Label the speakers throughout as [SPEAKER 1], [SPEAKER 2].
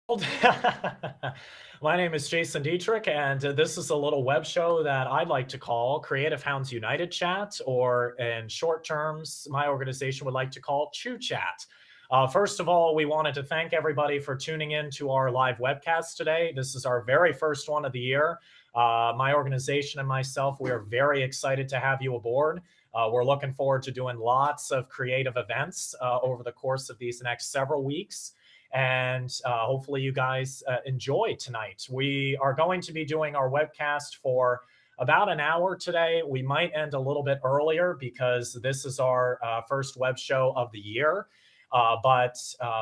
[SPEAKER 1] My name is Jason Dietrich, and this is a little web show that I'd like to call Creative Hounds United Chat, or in short terms, my organization would like to call CHU Chat. First of all, we wanted to thank everybody for tuning in to our live webcast today. This is our very first one of the year. My organization and myself, we are very excited to have you aboard. We're looking forward to doing lots of creative events over the course of these next several weeks. And hopefully you guys enjoy tonight. We are going to be doing our webcast for about an hour today. We might end a little bit earlier because this is our first web show of the year. But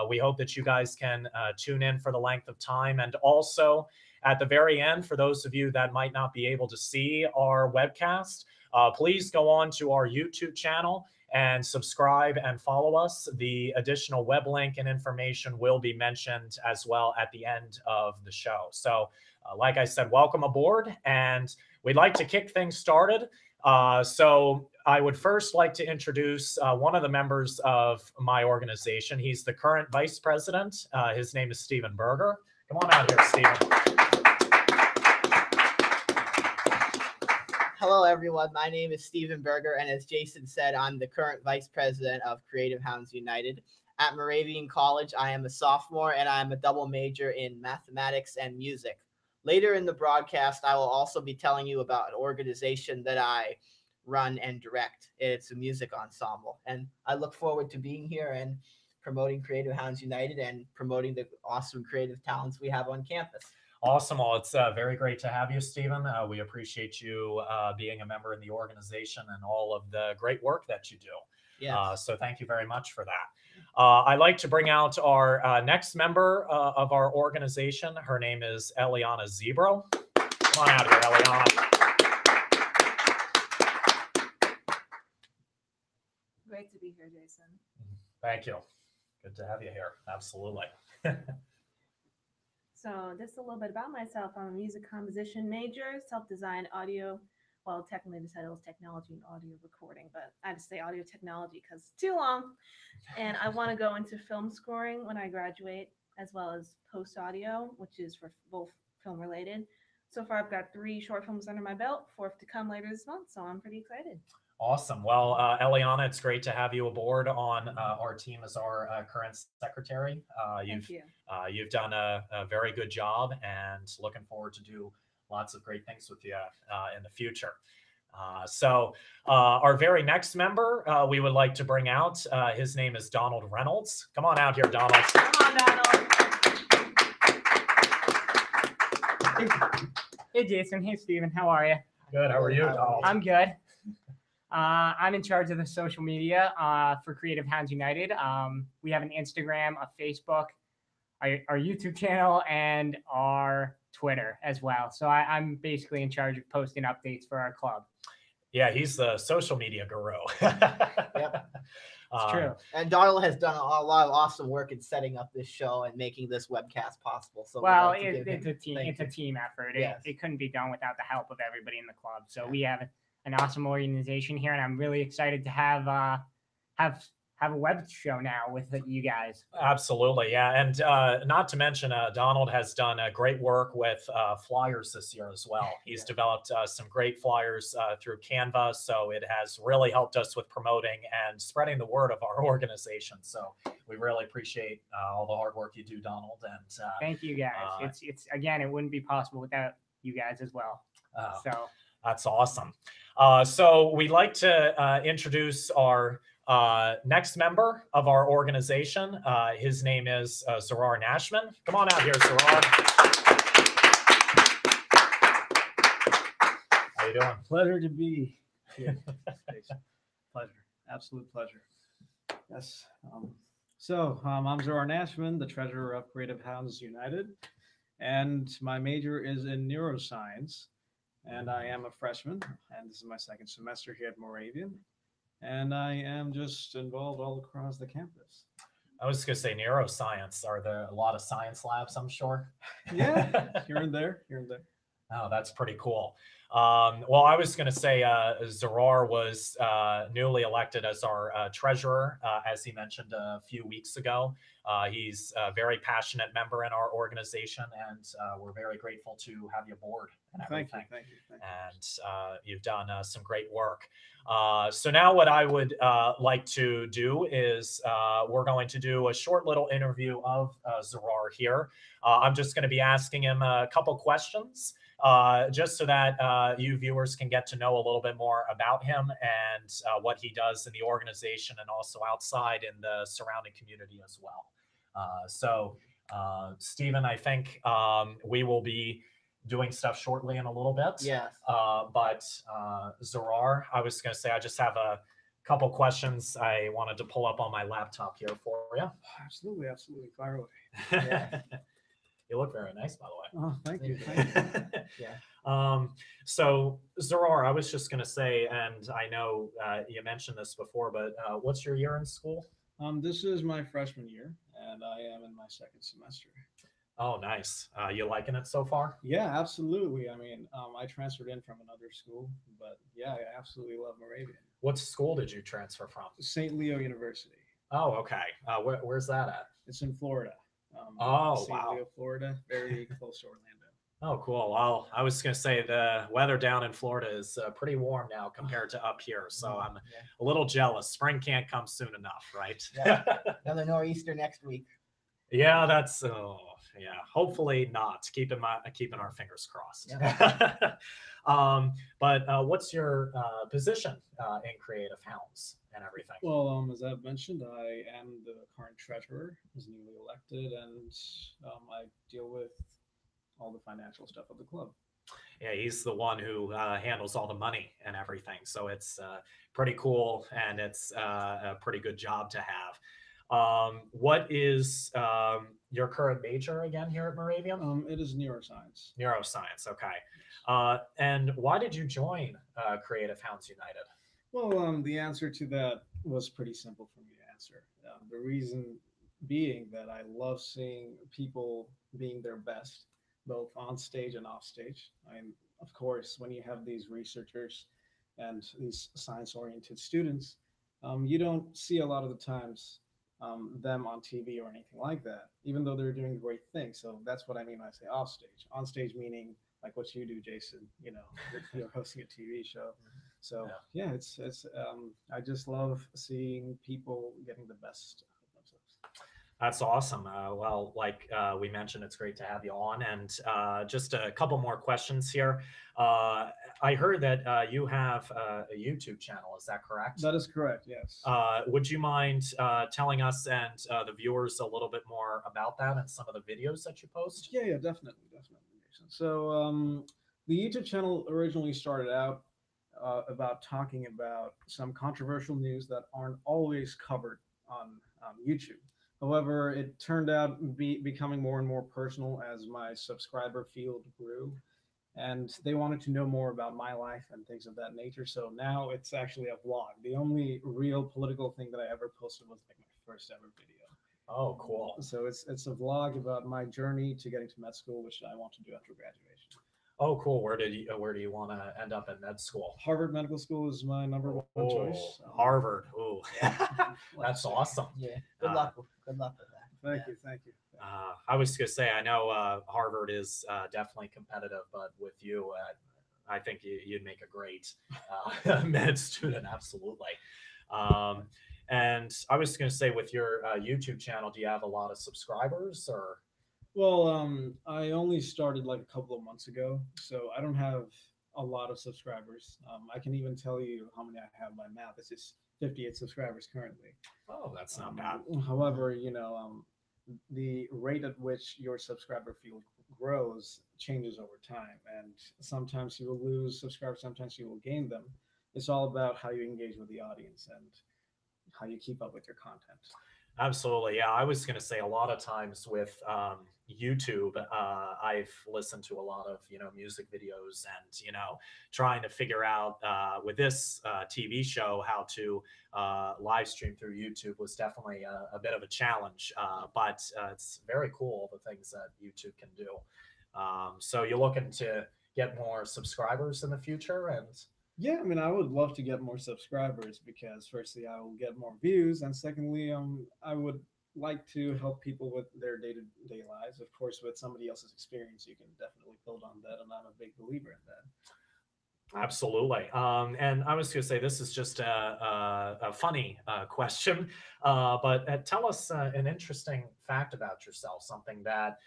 [SPEAKER 1] we hope that you guys can tune in for the length of time. And also at the very end, for those of you that might not be able to see our webcast, please go on to our YouTube channel and subscribe and follow us. The additional web link and information will be mentioned as well at the end of the show. So like I said, welcome aboard, and we'd like to kick things started. So I would first like to introduce one of the members of my organization. He's the current vice president. His name is Stephen Berger. Come on out here, Stephen.
[SPEAKER 2] Hello, everyone. My name is Stephen Berger, and as Jason said, I'm the current vice president of Creative Hounds United. At Moravian College, I am a sophomore, and I am a double major in mathematics and music. Later in the broadcast, I will also be telling you about an organization that I run and direct. It's a music ensemble, and I look forward to being here and promoting Creative Hounds United and promoting the awesome creative talents we have on campus.
[SPEAKER 1] Awesome. Well, it's very great to have you, Stephen. We appreciate you being a member in the organization and all of the great work that you do.
[SPEAKER 2] Yes.
[SPEAKER 1] So thank you very much for that. I'd like to bring out our next member of our organization. Her name is Eliana Zebro. Come on out here, Eliana.
[SPEAKER 3] Great to be here, Jason.
[SPEAKER 1] Thank you. Good to have you here. Absolutely.
[SPEAKER 3] So just a little bit about myself. I'm a music composition major, self-designed audio. Well, technically the title is technology and audio recording, but I just say audio technology because it's too long. And I want to go into film scoring when I graduate, as well as post audio, which is for both film related. So far, I've got 3 short films under my belt, 4th to come later this month. So I'm pretty excited.
[SPEAKER 1] Awesome. Well, Eliana, it's great to have you aboard on our team as our current secretary. You've done a very good job, and looking forward to do lots of great things with you in the future. So our very next member we would like to bring out, his name is Donald Reynolds. Come on out here, Donald.
[SPEAKER 3] Come on, Donald.
[SPEAKER 4] Hey, Jason. Hey, Stephen. How are you?
[SPEAKER 1] Good. How are you, Donald?
[SPEAKER 4] I'm good. I'm in charge of the social media for Creative Hounds United. We have an Instagram, a Facebook, our YouTube channel, and our Twitter as well. So I'm basically in charge of posting updates for our club.
[SPEAKER 1] Yeah, he's the social media guru.
[SPEAKER 2] Yep.
[SPEAKER 4] It's true.
[SPEAKER 2] And Donald has done a lot of awesome work in setting up this show and making this webcast possible. So
[SPEAKER 4] well, it's a team. It's a team effort.
[SPEAKER 2] Yes.
[SPEAKER 4] It couldn't be done without the help of everybody in the club. So we have an awesome organization here, and I'm really excited to have a web show now with you guys.
[SPEAKER 1] Absolutely, yeah, and not to mention, Donald has done great work with flyers this year as well. He's developed some great flyers through Canva, so it has really helped us with promoting and spreading the word of our organization. So we really appreciate all the hard work you do, Donald. And
[SPEAKER 4] thank you guys. It's again, it wouldn't be possible without you guys as well. So
[SPEAKER 1] that's awesome. So we'd like to introduce our next member of our organization. His name is Zarar Nashman. Come on out here, Zarar. How you doing?
[SPEAKER 5] Pleasure to be here. Pleasure. Absolute pleasure. Yes. I'm Zarar Nashman, the treasurer of Creative Hounds United, and my major is in neuroscience, and I am a freshman, and this is my second semester here at Moravian. And I am just involved all across the campus.
[SPEAKER 1] I was going to say neuroscience. Are there a lot of science labs, I'm sure?
[SPEAKER 5] Yeah, here and there.
[SPEAKER 1] Oh, that's pretty cool. Well, I was going to say Zarar was newly elected as our treasurer, as he mentioned a few weeks ago. He's a very passionate member in our organization, and we're very grateful to have you aboard and everything.
[SPEAKER 5] Thank you.
[SPEAKER 1] And you've done some great work. So now what I would like to do is we're going to do a short little interview of Zarar here. I'm just going to be asking him a couple questions just so that you viewers can get to know a little bit more about him and what he does in the organization and also outside in the surrounding community as well. So Stephen, I think we will be doing stuff shortly in a little bit.
[SPEAKER 2] Yes.
[SPEAKER 1] But Zarar, I was going to say, I just have a couple questions I wanted to pull up on my laptop here for you.
[SPEAKER 5] Absolutely. Fire away.
[SPEAKER 2] Yeah.
[SPEAKER 1] You look very nice, by the way.
[SPEAKER 5] Oh, thank you.
[SPEAKER 2] Yeah.
[SPEAKER 1] So Zarar, I was just going to say, and I know you mentioned this before, but what's your year in school?
[SPEAKER 5] This is my freshman year, and I am in my second semester.
[SPEAKER 1] Oh, nice. You liking it so far?
[SPEAKER 5] Yeah, absolutely. I mean, I transferred in from another school, but yeah, I absolutely love Moravian.
[SPEAKER 1] What school did you transfer from?
[SPEAKER 5] St. Leo University.
[SPEAKER 1] Oh, okay. Where's that at?
[SPEAKER 5] It's in Florida.
[SPEAKER 1] Oh,
[SPEAKER 5] St.
[SPEAKER 1] wow.
[SPEAKER 5] Leo, Florida, very close to Orlando.
[SPEAKER 1] Oh, cool. Well, I was going to say the weather down in Florida is pretty warm now compared to up here. So I'm a little jealous. Spring can't come soon enough, right?
[SPEAKER 2] Yeah. Another nor'easter next week.
[SPEAKER 1] Yeah, that's hopefully not. Keeping our fingers crossed.
[SPEAKER 2] Yeah.
[SPEAKER 1] But what's your position in Creative Hounds and everything?
[SPEAKER 5] Well, as I've mentioned, I am the current treasurer, was newly elected, and I deal with all the financial stuff of the club.
[SPEAKER 1] Yeah, he's the one who handles all the money and everything. So it's pretty cool, and it's a pretty good job to have. What is your current major again here at Moravian?
[SPEAKER 5] It is neuroscience.
[SPEAKER 1] Neuroscience, okay. And why did you join Creative Hounds United?
[SPEAKER 5] Well, the answer to that was pretty simple for me to answer. The reason being that I love seeing people being their best, both on stage and off stage. Of course, when you have these researchers and these science-oriented students, you don't see a lot of the times them on TV or anything like that, even though they're doing great things. So that's what I mean when I say off stage. On stage meaning like what you do, Jason. You know, you're hosting a TV show. So yeah, it's I just love seeing people getting the best of themselves.
[SPEAKER 1] That's awesome. Well, like we mentioned, it's great to have you on. And just a couple more questions here. I heard that you have a YouTube channel. Is that correct?
[SPEAKER 5] That is correct, yes.
[SPEAKER 1] Would you mind telling us and the viewers a little bit more about that and some of the videos that you post?
[SPEAKER 5] Yeah, definitely. So the YouTube channel originally started out about talking about some controversial news that aren't always covered on YouTube. However, it turned out becoming more and more personal as my subscriber field grew, and they wanted to know more about my life and things of that nature. So now it's actually a vlog. The only real political thing that I ever posted was like my first ever video.
[SPEAKER 1] Oh, cool.
[SPEAKER 5] So it's a vlog about my journey to getting to med school, which I want to do after graduation.
[SPEAKER 1] Oh, cool. Where do you want to end up in med school?
[SPEAKER 5] Harvard Medical School is my number one choice.
[SPEAKER 1] Harvard. Oh, that's awesome.
[SPEAKER 2] Yeah. Good luck with that.
[SPEAKER 5] Thank you.
[SPEAKER 1] I was going to say, I know Harvard is definitely competitive, but with you, I think you'd make a great med student. Absolutely. And I was going to say, with your YouTube channel, do you have a lot of subscribers or?
[SPEAKER 5] Well, I only started like a couple of months ago, so I don't have a lot of subscribers. I can even tell you how many I have by math. It's just 58 subscribers currently.
[SPEAKER 1] Oh, that's not bad.
[SPEAKER 5] However, the rate at which your subscriber field grows changes over time, and sometimes you will lose subscribers, sometimes you will gain them. It's all about how you engage with the audience and how you keep up with your content.
[SPEAKER 1] Absolutely. Yeah. I was going to say a lot of times with YouTube, I've listened to a lot of, music videos and, trying to figure out with this TV show, how to live stream through YouTube was definitely a bit of a challenge. But it's very cool, the things that YouTube can do. So you're looking to get more subscribers in the future, and
[SPEAKER 5] Yeah, I mean, I would love to get more subscribers because firstly, I will get more views, and secondly, I would like to help people with their day-to-day lives. Of course, with somebody else's experience, you can definitely build on that, and I'm a big believer in that.
[SPEAKER 1] absolutely. And I was going to say this is just a funny question, but tell us an interesting fact about yourself, something that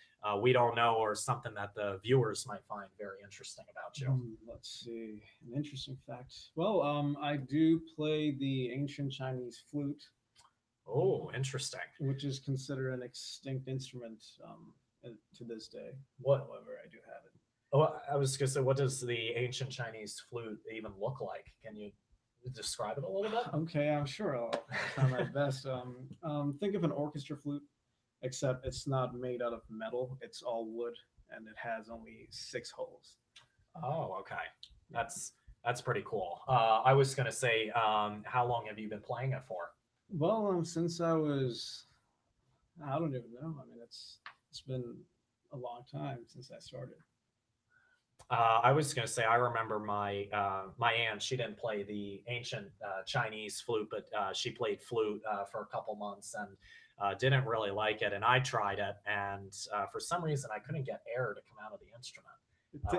[SPEAKER 1] we don't know, or something that the viewers might find very interesting about you.
[SPEAKER 5] Let's see, an interesting fact. Well, I do play the ancient Chinese flute,
[SPEAKER 1] Oh, interesting.
[SPEAKER 5] which is considered an extinct instrument to this day.
[SPEAKER 1] What?
[SPEAKER 5] However, I do have it.
[SPEAKER 1] Oh, I was going to say, what does the ancient Chinese flute even look like? Can you describe it a little bit?
[SPEAKER 5] Okay, I'm sure I'll try my best. Think of an orchestra flute, except it's not made out of metal. It's all wood, and it has only 6 holes.
[SPEAKER 1] Oh, okay. That's pretty cool. I was going to say, how long have you been playing it for?
[SPEAKER 5] Well, since I don't even know. I mean, it's been a long time since I started.
[SPEAKER 1] I was going to say, I remember my my aunt. She didn't play the ancient Chinese flute, but she played flute for a couple months and didn't really like it. And I tried it, and for some reason, I couldn't get air to come out of the instrument.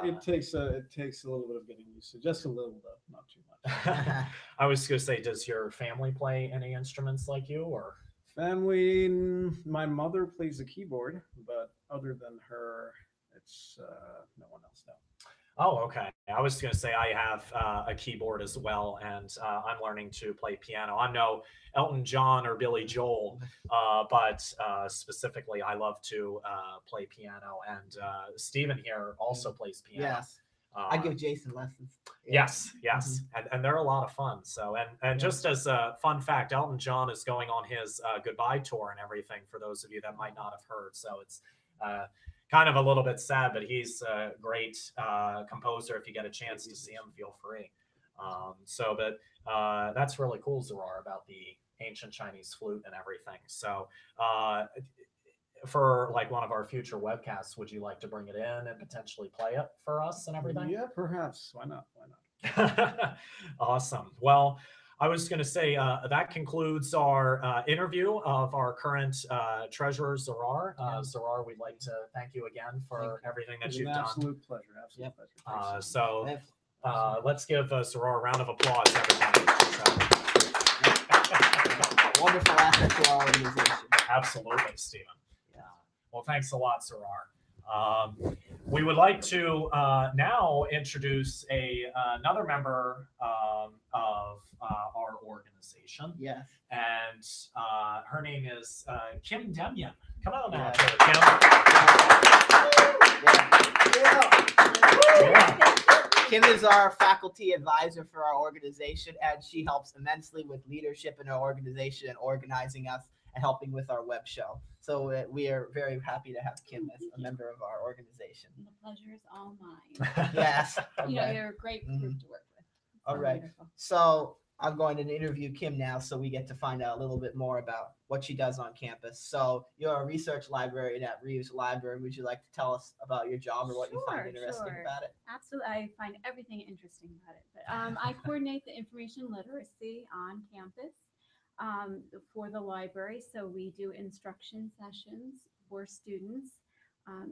[SPEAKER 5] It takes a little bit of getting used to, just a little though, not too much.
[SPEAKER 1] I was going to say, does your family play any instruments like you, or?
[SPEAKER 5] Family, my mother plays the keyboard, but other than her, it's no one else now.
[SPEAKER 1] Oh, okay. I was going to say I have a keyboard as well, and I'm learning to play piano. I'm no Elton John or Billy Joel, but specifically, I love to play piano. And Stephen here also plays piano.
[SPEAKER 2] Yes. I give Jason lessons.
[SPEAKER 1] Yes, yes, and they're a lot of fun. So, and just as a fun fact, Elton John is going on his goodbye tour and everything. For those of you that might not have heard, so it's kind of a little bit sad, but he's a great composer. If you get a chance to see him, feel free. But that's really cool, Zarar, about the ancient Chinese flute and everything. So for like one of our future webcasts, would you like to bring it in and potentially play it for us and everything?
[SPEAKER 5] Yeah, perhaps. Why not?
[SPEAKER 1] Awesome. Well, I was going to say that concludes our interview of our current treasurer, Zarar. Zarar, we'd like to thank you again for everything that you've done.
[SPEAKER 5] Absolute pleasure. Absolute pleasure.
[SPEAKER 1] So let's give Zarar a round of applause, everybody.
[SPEAKER 2] Wonderful asset to our organization.
[SPEAKER 1] Absolutely, Stephen. Well, thanks a lot, Zarar. We would like to now introduce another member of our organization.
[SPEAKER 2] Yes.
[SPEAKER 1] And her name is Kim Demyan. Come on
[SPEAKER 2] Yeah.
[SPEAKER 1] out there, Kim.
[SPEAKER 2] Kim is our faculty advisor for our organization, and she helps immensely with leadership in our organization and organizing us and helping with our web show. So we are very happy to have Kim as a member of our organization.
[SPEAKER 6] The pleasure is all mine.
[SPEAKER 2] Yes.
[SPEAKER 6] You know,
[SPEAKER 2] Okay.
[SPEAKER 6] you're a great group to work with.
[SPEAKER 2] All right.
[SPEAKER 6] Wonderful.
[SPEAKER 2] So I'm going to interview Kim now so we get to find out a little bit more about what she does on campus. So you're a research librarian at Reeves Library. Would you like to tell us about your job or what you find interesting
[SPEAKER 6] Sure.
[SPEAKER 2] about it?
[SPEAKER 6] Absolutely. I find everything interesting about it. But I coordinate the information literacy on campus for the library. So we do instruction sessions for students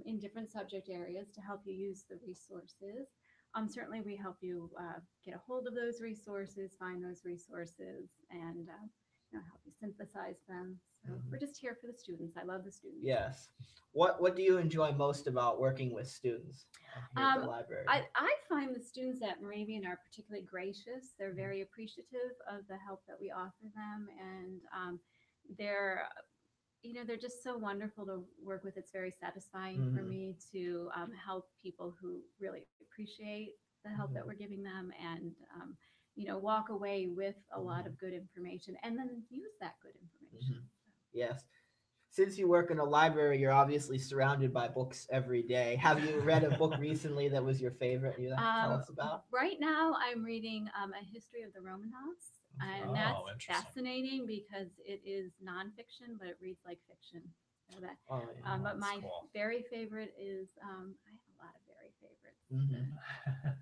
[SPEAKER 6] in different subject areas to help you use the resources. Certainly we help you get a hold of those resources, find those resources, and help you synthesize them. So we're just here for the students. I love the students.
[SPEAKER 2] Yes. What do you enjoy most about working with students here at the library?
[SPEAKER 6] I find the students at Moravian are particularly gracious. They're very appreciative of the help that we offer them, and they're just so wonderful to work with. It's very satisfying for me to help people who really appreciate the help that we're giving them, and walk away with a lot of good information, and then use that good information.
[SPEAKER 2] Yes. Since you work in a library, you're obviously surrounded by books every day. Have you read a book recently that was your favorite you'd like to tell us about?
[SPEAKER 6] Right now, I'm reading A History of the Romanovs, and that's fascinating because it is nonfiction, but it reads like fiction. So that, but my very favorite is,
[SPEAKER 2] Mhm.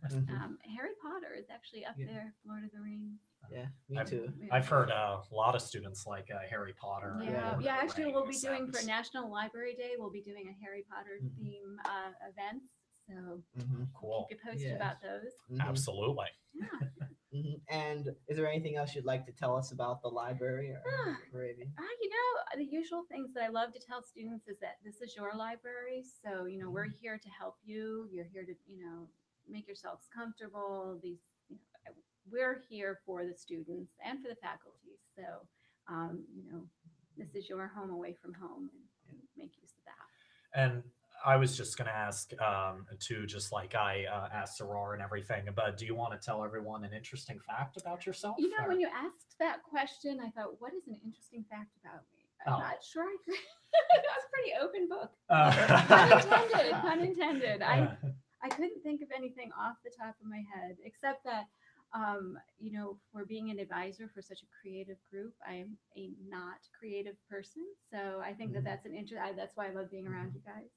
[SPEAKER 2] Mhm.
[SPEAKER 6] Harry Potter is actually up
[SPEAKER 2] Yeah.
[SPEAKER 6] there, Lord of the Rings.
[SPEAKER 2] Yeah, me
[SPEAKER 1] I've-
[SPEAKER 2] too.
[SPEAKER 1] I've heard a lot of students like Harry Potter. and
[SPEAKER 6] Yeah,
[SPEAKER 1] Lord of
[SPEAKER 6] yeah.
[SPEAKER 1] the
[SPEAKER 6] Actually, we'll be
[SPEAKER 1] Rings,
[SPEAKER 6] doing
[SPEAKER 1] and-
[SPEAKER 6] for National Library Day. We'll be doing a Harry Potter
[SPEAKER 2] Mhm.
[SPEAKER 6] theme events. So
[SPEAKER 2] Mhm.
[SPEAKER 1] Cool.
[SPEAKER 6] keep you posted
[SPEAKER 2] Yeah.
[SPEAKER 6] about those.
[SPEAKER 2] Mhm.
[SPEAKER 1] Absolutely.
[SPEAKER 6] Yeah.
[SPEAKER 2] Mhm. And is there anything else you'd like to tell us about the library or Moravian?
[SPEAKER 6] The usual things that I love to tell students is that this is your library. So, we're here to help you. You're here to, make yourselves comfortable. We're here for the students and for the faculty. So, this is your home away from home, and make use of that.
[SPEAKER 1] And I was just going to ask, too, just like I asked Aurora and everything, but do you want to tell everyone an interesting fact about yourself? or-
[SPEAKER 6] When you asked that question, I thought, what is an interesting fact about me? I'm
[SPEAKER 1] Oh.
[SPEAKER 6] not sure I could. That was a pretty open book.
[SPEAKER 1] Uh,
[SPEAKER 6] Pun intended. I couldn't think of anything off the top of my head, except that, for being an advisor for such a creative group, I'm a not creative person. So I think that that's that's why I love being around you guys.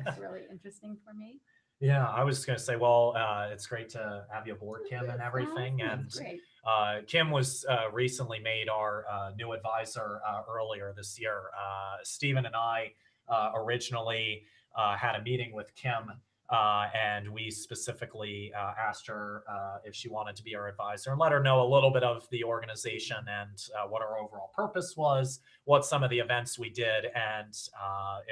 [SPEAKER 6] It's really interesting for me.
[SPEAKER 1] Yeah, I was going to say, well, it's great to have you aboard, Kim, and everything.
[SPEAKER 6] Awesome.
[SPEAKER 1] And
[SPEAKER 6] That's great.
[SPEAKER 1] Kim was recently made our new advisor earlier this year. Stephen and I originally had a meeting with Kim, and we specifically asked her if she wanted to be our advisor and let her know a little bit of the organization and what our overall purpose was, what some of the events we did, and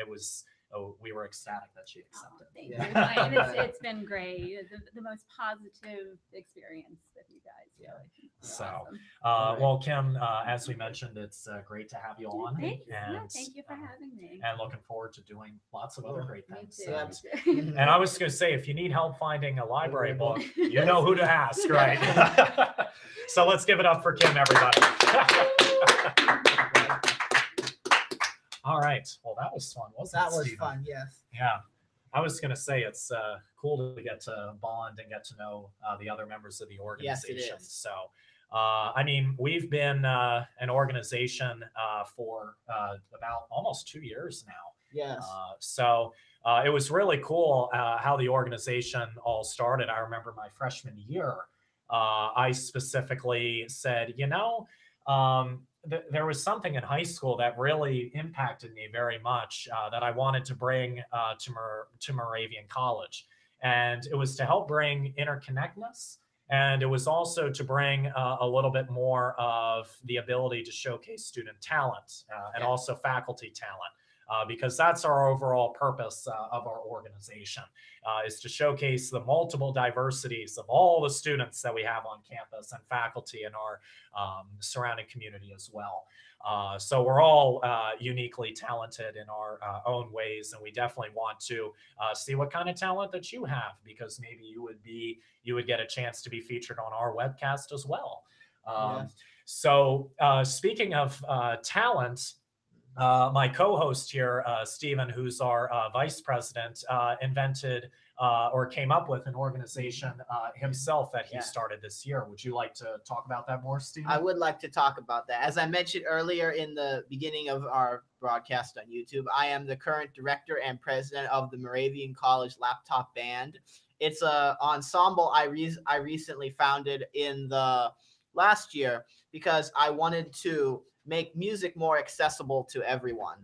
[SPEAKER 1] it was. Oh, we were ecstatic that she accepted.
[SPEAKER 6] Thank
[SPEAKER 2] Yeah.
[SPEAKER 6] you. And it's been great. The most positive experience with you guys.
[SPEAKER 2] Yeah.
[SPEAKER 6] Really. You're
[SPEAKER 1] So,
[SPEAKER 6] awesome.
[SPEAKER 2] Alright.
[SPEAKER 1] Well, Kim, as we mentioned, it's great to have you on.
[SPEAKER 6] Thank you.
[SPEAKER 1] And,
[SPEAKER 6] Thank you for having me.
[SPEAKER 1] and looking forward to doing lots of other
[SPEAKER 2] Cool.
[SPEAKER 1] great
[SPEAKER 6] Me
[SPEAKER 1] things.
[SPEAKER 6] too.
[SPEAKER 1] And,
[SPEAKER 6] Me too.
[SPEAKER 1] and I was going to say, if you need help finding a library book,
[SPEAKER 6] You
[SPEAKER 1] you know who to ask, right? So let's give it up for Kim, everybody. All right. Well, that was fun, wasn't it,
[SPEAKER 2] That was
[SPEAKER 1] Stephen?
[SPEAKER 2] fun. Yes.
[SPEAKER 1] Yeah. I was going to say it's cool to get to bond and get to know the other members of the
[SPEAKER 2] Yes, it
[SPEAKER 1] organization.
[SPEAKER 2] is.
[SPEAKER 1] So, I mean, we've been an organization for about almost 2 years now.
[SPEAKER 2] Yes.
[SPEAKER 1] So it was really cool how the organization all started. I remember my freshman year, I specifically said, there was something in high school that really impacted me very much that I wanted to bring to Moravian College. And it was to help bring interconnectedness. And it was also to bring a little bit more of the ability to showcase student talent and also faculty talent. Because that's our overall purpose of our organization, is to showcase the multiple diversities of all the students that we have on campus and faculty in our surrounding community as well. So we're all uniquely talented in our own ways, and we definitely want to see what kind of talent that you have, because maybe you would get a chance to be featured on our webcast as well.
[SPEAKER 2] Yes.
[SPEAKER 1] So speaking of talent, my co-host here, Stephen, who's our vice president, invented or came up with an organization himself that he started this year. Would you like to talk about that more, Stephen?
[SPEAKER 2] I would like to talk about that. As I mentioned earlier in the beginning of our broadcast on YouTube, I am the current director and president of the Moravian College Laptop Band. It's an ensemble I recently founded in the last year because I wanted to make music more accessible to everyone,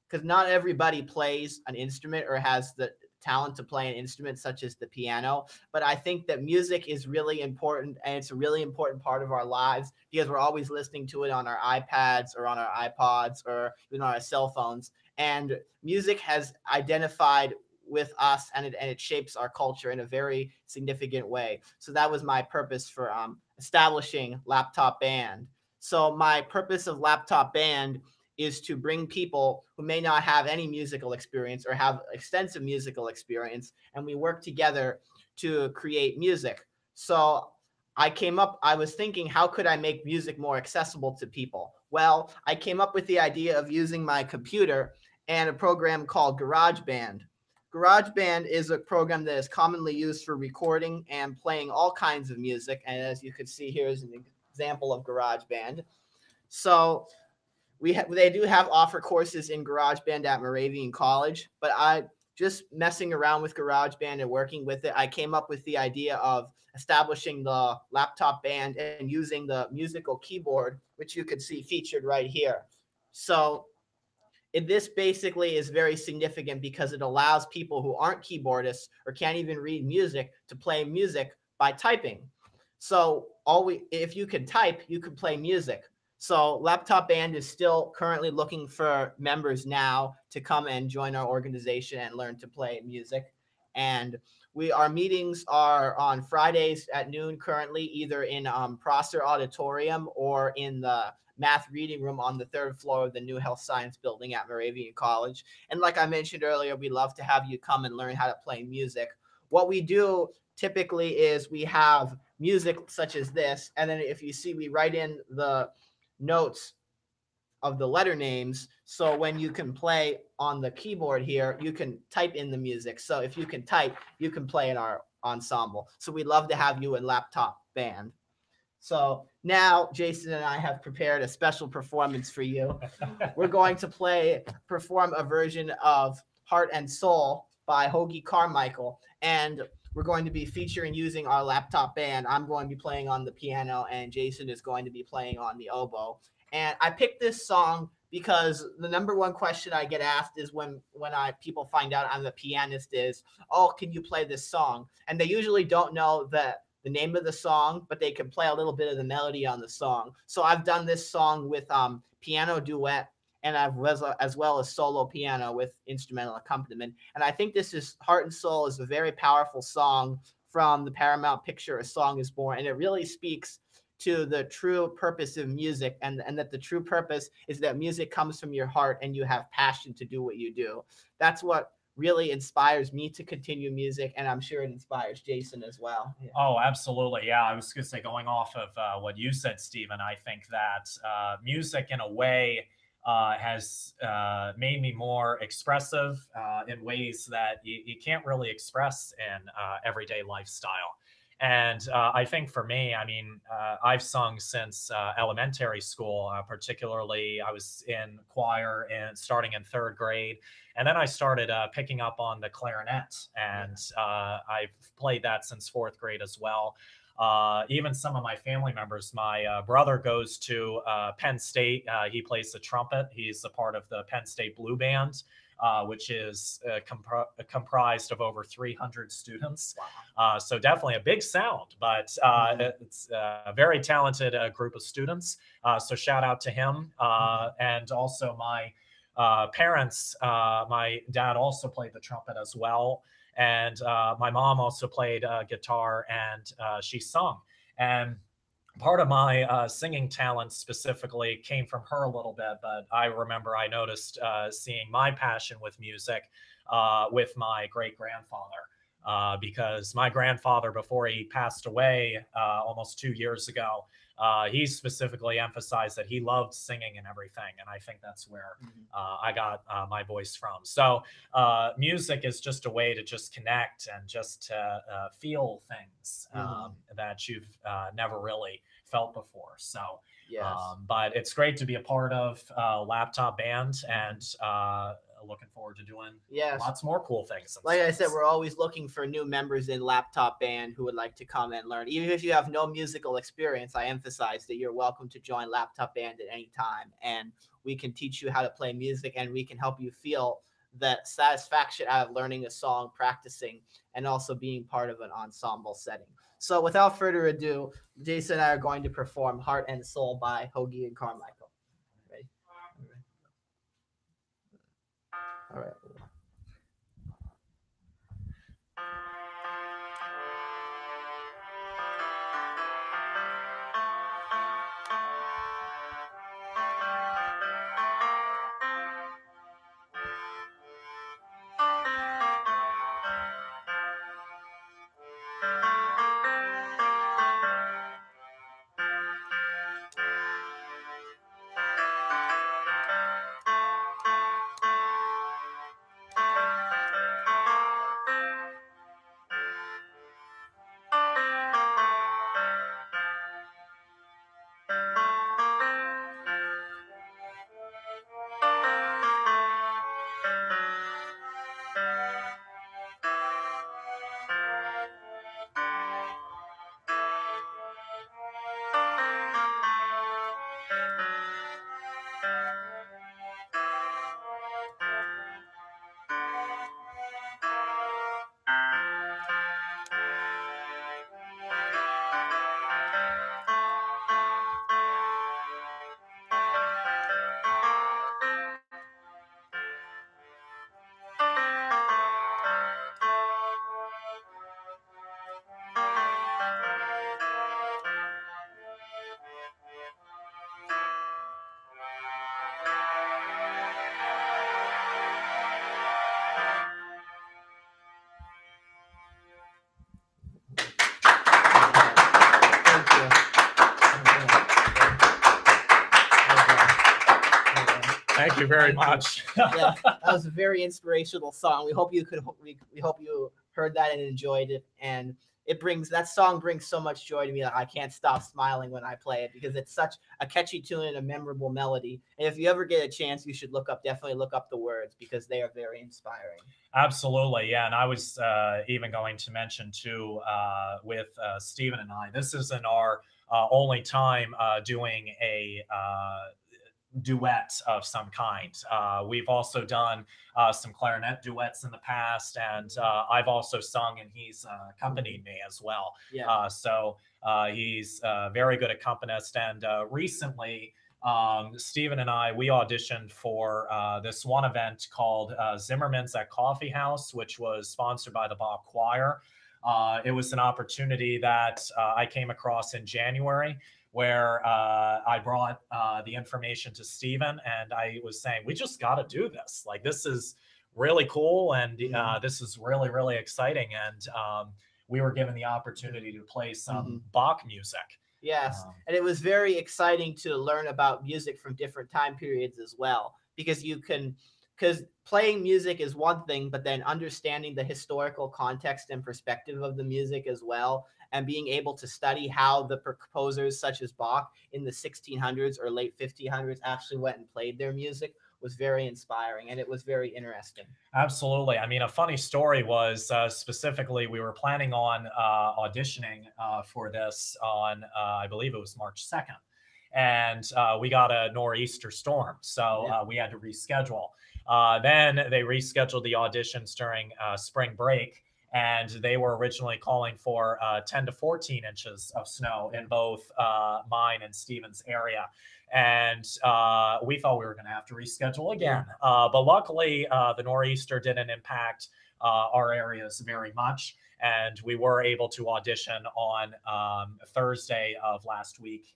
[SPEAKER 2] because not everybody plays an instrument or has the talent to play an instrument such as the piano. But I think that music is really important, and it's a really important part of our lives because we're always listening to it on our iPads or on our iPods or even on our cell phones. And music has identified with us, and it shapes our culture in a very significant way. So that was my purpose for establishing Laptop Band. So my purpose of Laptop Band is to bring people who may not have any musical experience or have extensive musical experience, and we work together to create music. So I was thinking, how could I make music more accessible to people? Well, I came up with the idea of using my computer and a program called GarageBand. GarageBand is a program that is commonly used for recording and playing all kinds of music. And as you can see, here's an example of GarageBand. So they do offer courses in GarageBand at Moravian College, but just messing around with GarageBand and working with it, I came up with the idea of establishing the laptop band and using the musical keyboard, which you could see featured right here. So this basically is very significant because it allows people who aren't keyboardists or can't even read music to play music by typing. So if you can type, you can play music. So Laptop Band is still currently looking for members now to come and join our organization and learn to play music. And our meetings are on Fridays at noon currently, either in Prosser Auditorium or in the math reading room on the 3rd floor of the new health science building at Moravian College. And like I mentioned earlier, we love to have you come and learn how to play music. What we do typically is we have music such as this, and then if you see, we write in the notes of the letter names. So when you can play on the keyboard here, you can type in the music. So if you can type, you can play in our ensemble. So we'd love to have you in Laptop Band. So now Jason and I have prepared a special performance for you. We're going to perform a version of Heart and Soul by Hoagie Carmichael. And we're going to be featuring using our laptop band. I'm going to be playing on the piano and Jason is going to be playing on the oboe. And I picked this song because the number one question I get asked is when people find out I'm the pianist is, oh, can you play this song? And they usually don't know the name of the song, but they can play a little bit of the melody on the song. So I've done this song with piano duet and as well as solo piano with instrumental accompaniment. And I think this is Heart and Soul is a very powerful song from the Paramount picture A Song is Born. And it really speaks to the true purpose of music and that the true purpose is that music comes from your heart and you have passion to do what you do. That's what really inspires me to continue music, and I'm sure it inspires Jason as well.
[SPEAKER 1] Yeah. Oh, absolutely. Yeah, I was going to say, going off of what you said, Stephen, I think that music in a way has made me more expressive in ways that you can't really express in everyday lifestyle. And I think for me, I mean, I've sung since elementary school. Particularly, I was in choir and starting in 3rd grade. And then I started picking up on the clarinet, and I've played that since 4th grade as well. Even some of my family members, my brother goes to Penn State. He plays the trumpet. He's a part of the Penn State Blue Band, which is comprised of over 300 students. Wow. So definitely a big sound, but it's a very talented group of students. So shout out to him. And also my parents, my dad also played the trumpet as well. And my mom also played guitar, and she sung. And part of my singing talent specifically came from her a little bit, but I remember I noticed seeing my passion with music with my great-grandfather, because my grandfather, before he passed away almost 2 years ago, he specifically emphasized that he loved singing and everything. And I think that's where I got my voice from. So music is just a way to just connect and just to feel things that you've never really felt before. So,
[SPEAKER 2] yes.
[SPEAKER 1] But it's great to be a part of Laptop Band, and looking forward to doing lots more cool things.
[SPEAKER 2] Like I said, we're always looking for new members in Laptop Band who would like to come and learn. Even if you have no musical experience, I emphasize that you're welcome to join Laptop Band at any time. And we can teach you how to play music, and we can help you feel that satisfaction out of learning a song, practicing, and also being part of an ensemble setting. So without further ado, Jason and I are going to perform Heart and Soul by Hoagie and Carmichael. Ready? All right.
[SPEAKER 1] Thank you very
[SPEAKER 2] Thank you.
[SPEAKER 1] much.
[SPEAKER 2] Yeah, that was a very inspirational song. We hope you we hope you heard that and enjoyed it. And that song brings so much joy to me that I can't stop smiling when I play it because it's such a catchy tune and a memorable melody. And if you ever get a chance, you should definitely look up the words because they are very inspiring.
[SPEAKER 1] Absolutely, yeah. And I was even going to mention too, with Stephen and I, this isn't our only time doing a duet of some kind. We've also done some clarinet duets in the past, and I've also sung, and he's accompanied me as well.
[SPEAKER 2] Yeah.
[SPEAKER 1] So he's a very good accompanist. And recently, Stephen and I, we auditioned for this one event called Zimmerman's at Coffee House, which was sponsored by the Bach Choir. It was an opportunity that I came across in January, where I brought the information to Stephen, and I was saying, we just got to do this. Like, this is really cool, and this is really, really exciting. And we were given the opportunity to play some Bach music.
[SPEAKER 2] Yes, and it was very exciting to learn about music from different time periods as well, because playing music is one thing, but then understanding the historical context and perspective of the music as well, and being able to study how the composers such as Bach in the 1600s or late 1500s actually went and played their music was very inspiring, and it was very interesting.
[SPEAKER 1] Absolutely. I mean, a funny story was specifically we were planning on auditioning for this on, I believe it was March 2nd. And we got a nor'easter storm, so we had to reschedule. Then they rescheduled the auditions during spring break, and they were originally calling for 10 to 14 inches of snow in both mine and Stephen's area. And we thought we were going to have to reschedule again. But luckily, the nor'easter didn't impact our areas very much. And we were able to audition on Thursday of last week.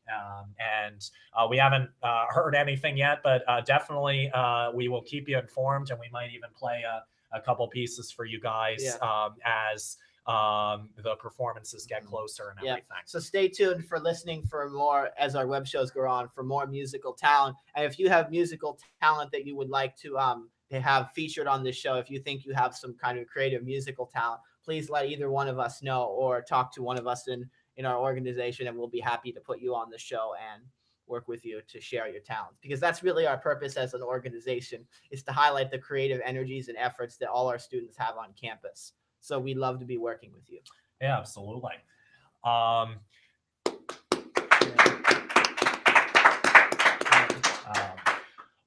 [SPEAKER 1] And we haven't heard anything yet, but definitely we will keep you informed, and we might even play a couple pieces for you guys as the performances get closer and everything.
[SPEAKER 2] So stay tuned for listening for more as our web shows go on for more musical talent. And if you have musical talent that you would like to have featured on this show, if you think you have some kind of creative musical talent, please let either one of us know or talk to one of us in our organization, and we'll be happy to put you on the show and work with you to share your talents, because that's really our purpose as an organization, is to highlight the creative energies and efforts that all our students have on campus. So we'd love to be working with you.
[SPEAKER 1] Yeah, absolutely.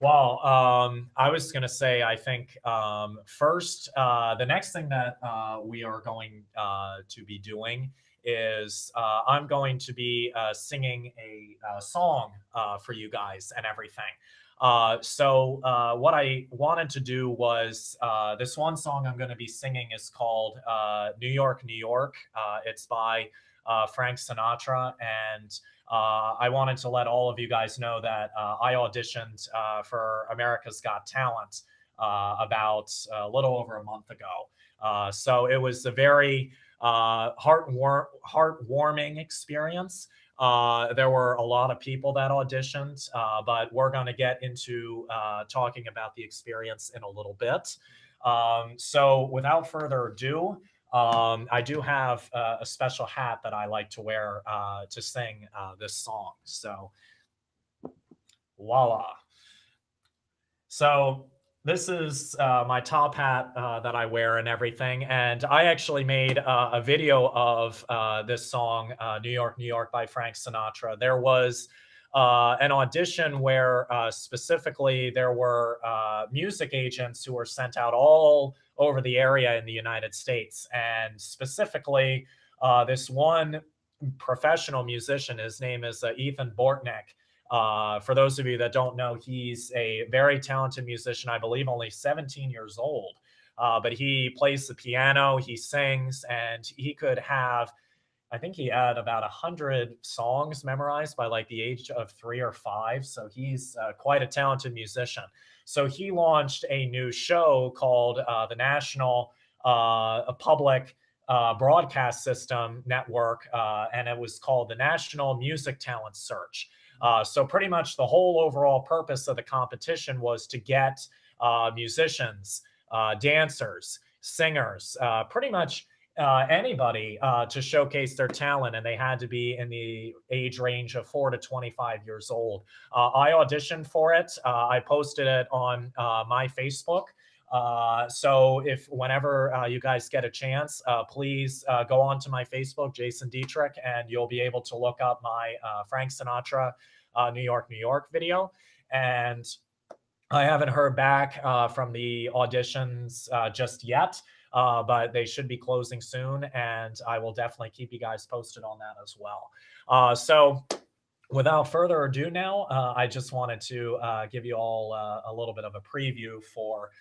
[SPEAKER 1] Well, I was going to say, I think first, the next thing that we are going to be doing is I'm going to be singing a song for you guys and everything. So what I wanted to do was this one song I'm going to be singing is called New York, New York. It's by Frank Sinatra. And I wanted to let all of you guys know that I auditioned for America's Got Talent about a little over a month ago. So it was a very heartwarming experience. There were a lot of people that auditioned, but we're going to get into talking about the experience in a little bit. So without further ado, I do have a special hat that I like to wear to sing this song. So voila. So this is my top hat that I wear and everything. And I actually made a video of this song, New York, New York by Frank Sinatra. There was an audition where specifically there were music agents who were sent out all over the area in the United States. And specifically, this one professional musician, his name is Ethan Bortnick. For those of you that don't know, he's a very talented musician, I believe only 17 years old. But he plays the piano, he sings, and he could have, I think he had about 100 songs memorized by like the age of 3 or 5. So he's quite a talented musician. So he launched a new show called the National Public Broadcast System Network, and it was called the National Music Talent Search. So pretty much the whole overall purpose of the competition was to get musicians, dancers, singers, pretty much anybody to showcase their talent, and they had to be in the age range of 4 to 25 years old. I auditioned for it. I posted it on my Facebook. So if whenever you guys get a chance, please go on to my Facebook, Jason Dietrich, and you'll be able to look up my Frank Sinatra, New York, New York video. And I haven't heard back from the auditions just yet, but they should be closing soon, and I will definitely keep you guys posted on that as well. So without further ado now, I just wanted to give you all a little bit of a preview for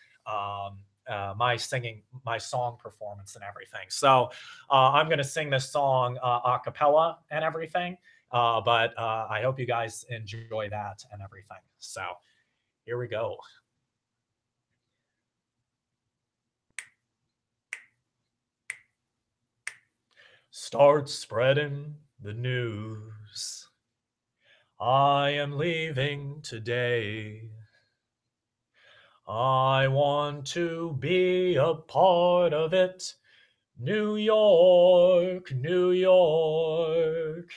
[SPEAKER 1] my song performance and everything. So I'm going to sing this song a cappella and everything, but I hope you guys enjoy that and everything. So here we go. Start spreading the news. I am leaving today. I want to be a part of it. New York, New York.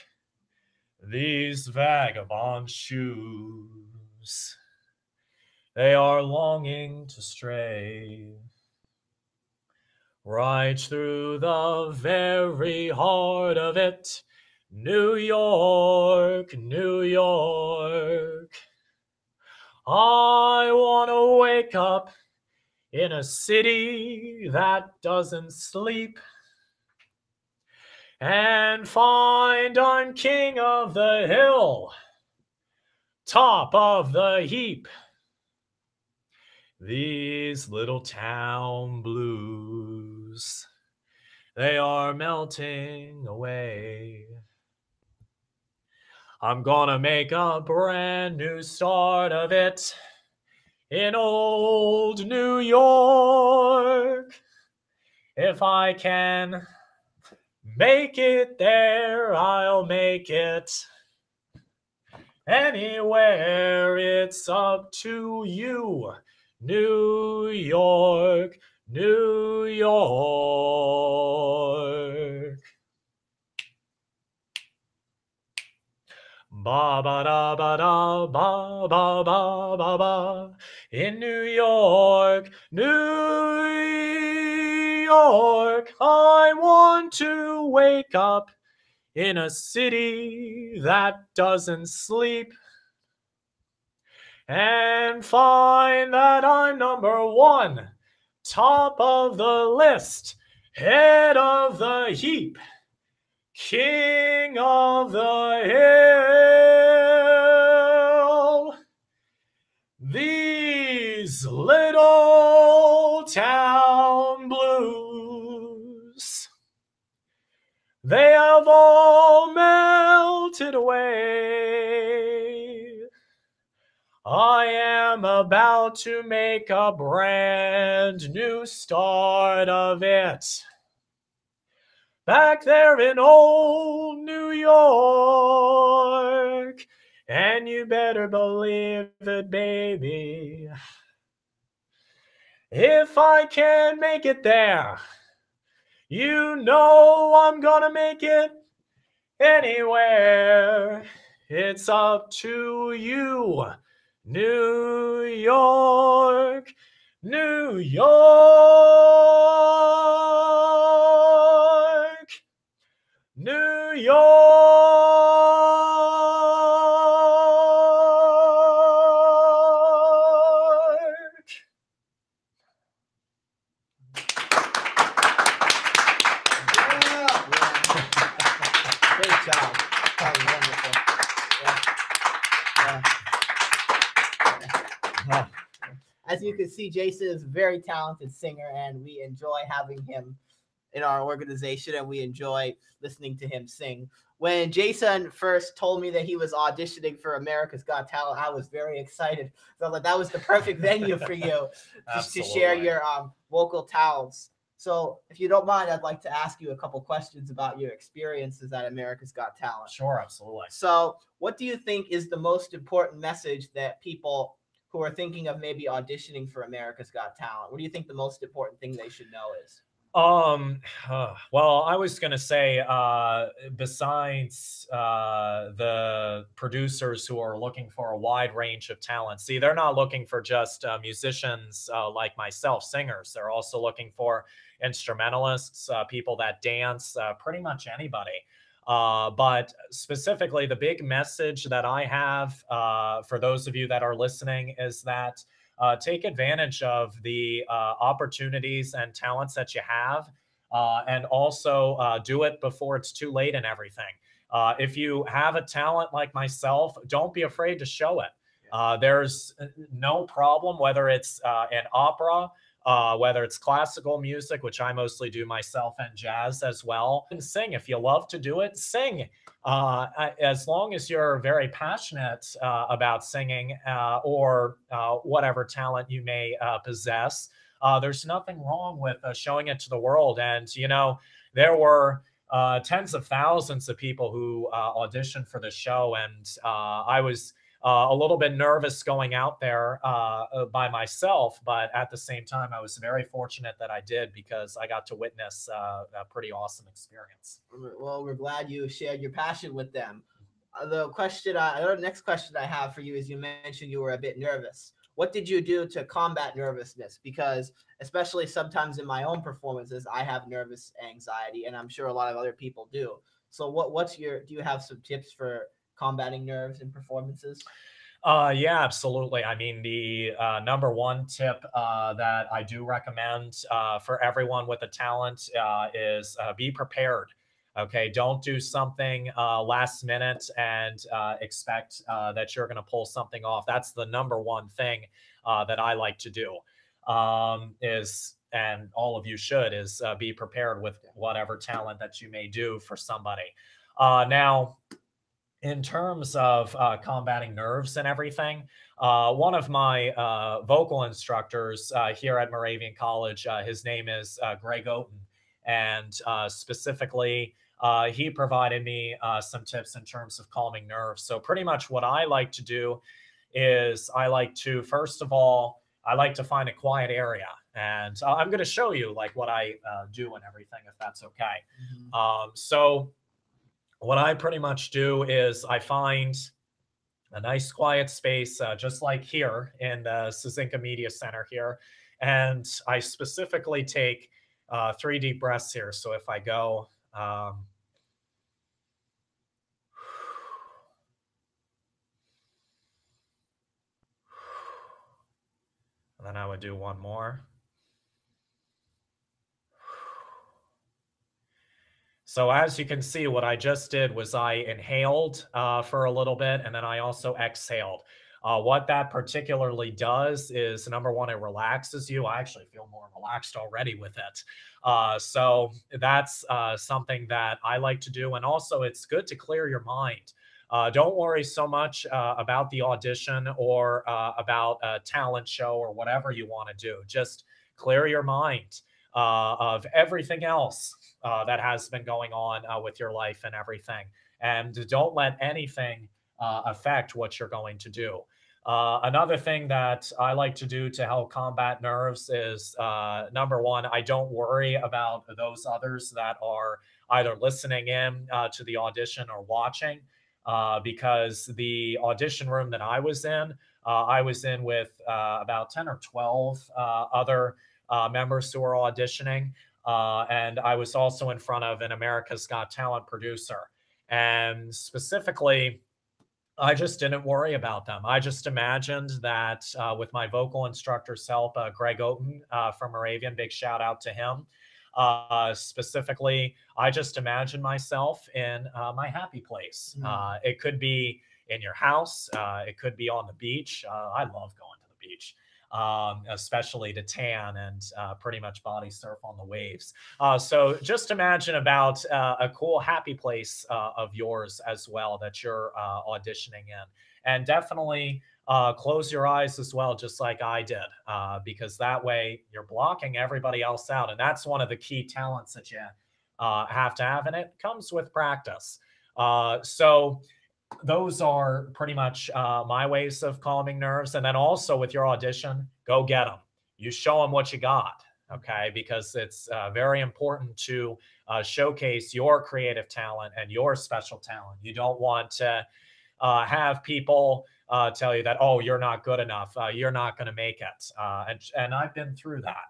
[SPEAKER 1] These vagabond shoes, they are longing to stray right through the very heart of it. New York, New York. I want to wake up in a city that doesn't sleep and find I'm king of the hill, top of the heap. These little town blues, they are melting away. I'm gonna make a brand new start of it in old New York. If I can make it there, I'll make it anywhere. It's up to you. New York, New York. Ba ba da ba da ba ba ba ba ba. In New York, New York, I want to wake up in a city that doesn't sleep and find that I'm number one, top of the list, head of the heap, king of the hill. These little town blues, they have all melted away. I am about to make a brand new start of it. Back there in old New York, and you better believe it, baby. If I can make it there, you know I'm gonna make it anywhere. It's up to you. New York, New York, New York.
[SPEAKER 2] Great job. That was wonderful. Yeah. As you can see, Jason is a very talented singer, and we enjoy having him in our organization, and we enjoy listening to him sing. When Jason first told me that he was auditioning for America's Got Talent, I was very excited. So I was like, that was the perfect venue for you just to share your vocal talents. So if you don't mind, I'd like to ask you a couple questions about your experiences at America's Got Talent.
[SPEAKER 1] Sure, absolutely.
[SPEAKER 2] So what do you think is the most important message that people who are thinking of maybe auditioning for America's Got Talent, what do you think the most important thing they should know is?
[SPEAKER 1] Well, I was going to say, besides the producers who are looking for a wide range of talent, see, they're not looking for just musicians like myself, singers. They're also looking for instrumentalists, people that dance, pretty much anybody. But specifically, the big message that I have for those of you that are listening is that take advantage of the opportunities and talents that you have, and also do it before it's too late and everything. If you have a talent like myself, don't be afraid to show it. There's no problem, whether it's in opera, whether it's classical music, which I mostly do myself, and jazz as well. And sing. If you love to do it, sing. As long as you're very passionate about singing or whatever talent you may possess, there's nothing wrong with showing it to the world. And, you know, there were tens of thousands of people who auditioned for the show. And I was a little bit nervous going out there by myself, but at the same time, I was very fortunate that I did, because I got to witness a pretty awesome experience.
[SPEAKER 2] Well, we're glad you shared your passion with them. The next question I have for you is, you mentioned you were a bit nervous. What did you do to combat nervousness? Because especially sometimes in my own performances, I have nervous anxiety, and I'm sure a lot of other people do. So do you have some tips for combating nerves in performances?
[SPEAKER 1] Yeah, absolutely. I mean, the number one tip that I do recommend for everyone with a talent is be prepared. Okay, don't do something last minute and expect that you're going to pull something off. That's the number one thing that I like to do. And all of you should, is be prepared with whatever talent that you may do for somebody. Now, in terms of combating nerves and everything, one of my vocal instructors here at Moravian College, his name is Greg Oaten, and specifically, he provided me some tips in terms of calming nerves. So pretty much what I like to do is first of all, I like to find a quiet area. And I'm going to show you like what I do and everything, if that's okay. So what I pretty much do is I find a nice quiet space, just like here in the Cizinca Media Center here. And I specifically take 3 deep breaths here. So if I go, and then I would do one more. So as you can see, what I just did was I inhaled for a little bit, and then I also exhaled. What that particularly does is, number one, it relaxes you. I actually feel more relaxed already with it. So that's something that I like to do. And also, it's good to clear your mind. Don't worry so much about the audition or about a talent show or whatever you want to do. Just clear your mind of everything else that has been going on with your life and everything. And don't let anything affect what you're going to do. Another thing that I like to do to help combat nerves is, number one, I don't worry about those others that are either listening in to the audition or watching, because the audition room that I was in with about 10 or 12 other members who were auditioning. And I was also in front of an America's Got Talent producer. And specifically, I just didn't worry about them. I just imagined that with my vocal instructor's help, Greg Oaten from Moravian, big shout out to him. Specifically, I just imagined myself in my happy place. It could be in your house. It could be on the beach. I love going to the beach. Especially to tan and pretty much body surf on the waves. So just imagine about a cool, happy place of yours as well that you're auditioning in. And definitely close your eyes as well, just like I did, because that way you're blocking everybody else out. And that's one of the key talents that you have to have, and it comes with practice. So those are pretty much my ways of calming nerves. And then also with your audition, go get them. You show them what you got, okay? Because it's very important to showcase your creative talent and your special talent. You don't want to have people tell you that, oh, you're not good enough, you're not going to make it. And I've been through that.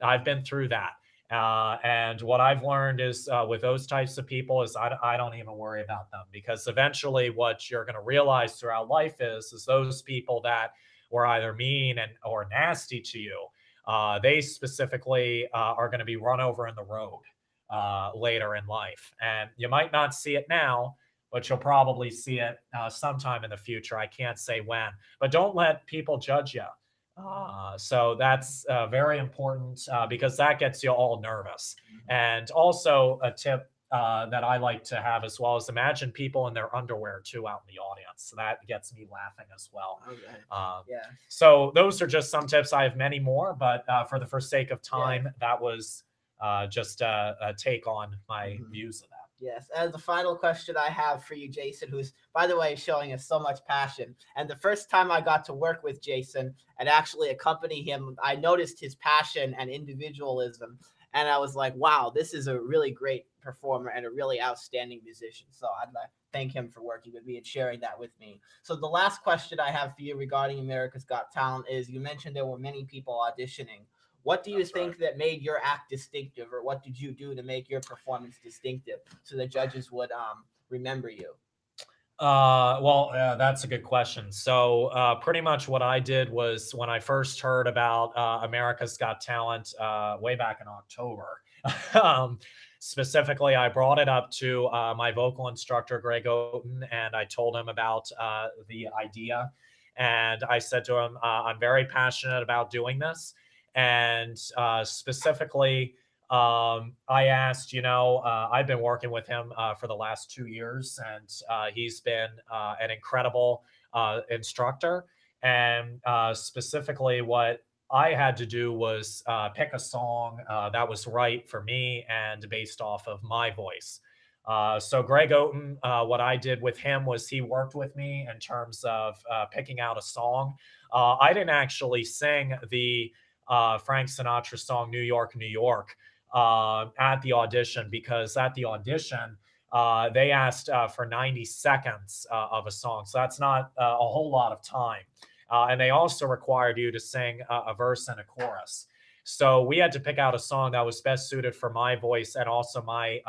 [SPEAKER 1] I've been through that. And what I've learned is with those types of people is I don't even worry about them, because eventually what you're going to realize throughout life is those people that were either mean and or nasty to you, they specifically are going to be run over in the road later in life. And you might not see it now, but you'll probably see it sometime in the future. I can't say when, but don't let people judge you. So that's very important because that gets you all nervous. And also a tip that I like to have as well is imagine people in their underwear too out in the audience. So that gets me laughing as well.
[SPEAKER 2] Okay. Yeah.
[SPEAKER 1] So those are just some tips. I have many more, but for the sake of time, that was just a take on my views of that.
[SPEAKER 2] Yes. And the final question I have for you, Jason, who's, by the way, showing us so much passion. And the first time I got to work with Jason and actually accompany him, I noticed his passion and individualism. And I was like, wow, this is a really great performer and a really outstanding musician. So I'd like to thank him for working with me and sharing that with me. So the last question I have for you regarding America's Got Talent is, you mentioned there were many people auditioning. What do you think that made your act distinctive, or what did you do to make your performance distinctive so the judges would remember you?
[SPEAKER 1] Well, that's a good question. So pretty much what I did was when I first heard about America's Got Talent way back in October, specifically, I brought it up to my vocal instructor, Greg Oaten, and I told him about the idea. And I said to him, I'm very passionate about doing this. And specifically, I asked, I've been working with him for the last 2 years, and he's been an incredible instructor. And specifically, what I had to do was pick a song that was right for me and based off of my voice. So Greg Oaten, what I did with him was he worked with me in terms of picking out a song. I didn't actually sing the Frank Sinatra song "New York, New York" at the audition, because at the audition they asked for 90 seconds of a song, so that's not a whole lot of time. And they also required you to sing a verse and a chorus. So we had to pick out a song that was best suited for my voice and also my